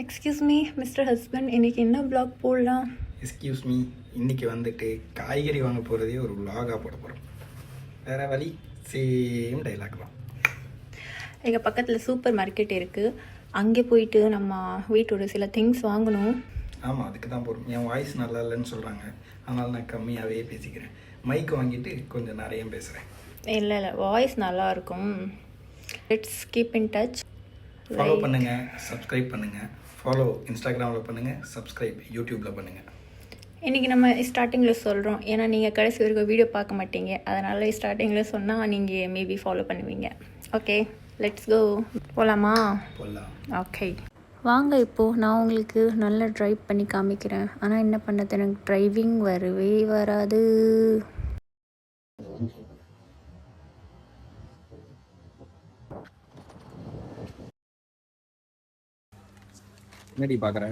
Excuse me mister husband, இன்னைக்கு என்ன vlog போடலாம்? எக்ஸ்கியூஸ் மீ, இன்றைக்கி வந்துட்டு காய்கறி வாங்க போகிறதே ஒரு vlog-ஆ போட போகிறோம். வேறு வழி, சேம் டைலாக் தான். எங்கள் பக்கத்தில் சூப்பர் மார்க்கெட் இருக்குது, அங்கே போயிட்டு நம்ம வீட்டோட சில திங்ஸ் வாங்கணும். ஆமாம், அதுக்கு தான் போகிறோம். என் வாய்ஸ் நல்லா இல்லைன்னு சொல்கிறாங்க, அதனால் நான் கம்மியாகவே பேசிக்கிறேன். மைக் வாங்கிட்டு கொஞ்சம் நிறைய பேசுகிறேன். இல்லை வாய்ஸ் நல்லா இருக்கும். Let's keep in touch. Follow பண்ணுங்கள், சப்ஸ்கிரைப் பண்ணுங்கள். ஃபாலோ இன்ஸ்டாகிராமில் பண்ணுங்கள், சப்ஸ்கிரைப் யூடியூப்பில் பண்ணுங்கள். இன்றைக்கி நம்ம ஸ்டார்டிங்கில் சொல்கிறோம், ஏன்னா நீங்கள் கடைசி வரைக்கும் வீடியோ பார்க்க மாட்டீங்க, அதனால் ஸ்டார்டிங்கில் சொன்னால் நீங்கள் மேபி ஃபாலோ பண்ணுவீங்க. Okay, let's go. போகலாமா? போகலாம். ஓகே வாங்க, இப்போது நான் உங்களுக்கு நல்லா ட்ரைவ் பண்ணி காமிக்கிறேன். ஆனால் என்ன பண்ணது, எனக்கு டிரைவிங் வரவே வராது. என்னடி பார்க்குற?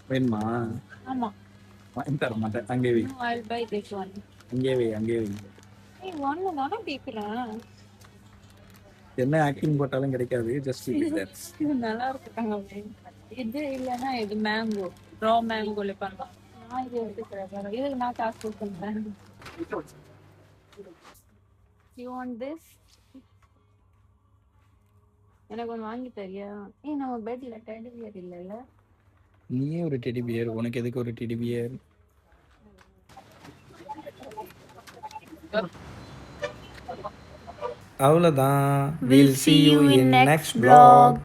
வேணுமா? ஆமாம், வாங்கி தர மாட்டேன். அங்கே வை, I'll buy this one. அங்கே வை, அங்கே வை. ஏய், ஒன்று தானே கேட்குறேன். என்ன ஆக்டிங் போட்டாலும் கிடைக்காது. ஜஸ்ட் இது நல்லா இருக்குங்க. இது இல்லைன்னா இது மேங்கோ, ரா மேங்கோல பண்ணலாம். நான் இது எடுத்துக்கிறேன், இதுக்கு நான் காசு கொடுக்குறேன். You want this? எனக்கு ஒன்று வாங்கி தரியா? ஏய், நம்ம பெட்ல டெடி பியர் இல்லைல்ல? நீயே ஒரு டெடி பியர், உனக்கு எதுக்கு ஒரு டெடி பியர்? அவ்வளோதான். We'll see you in next vlog.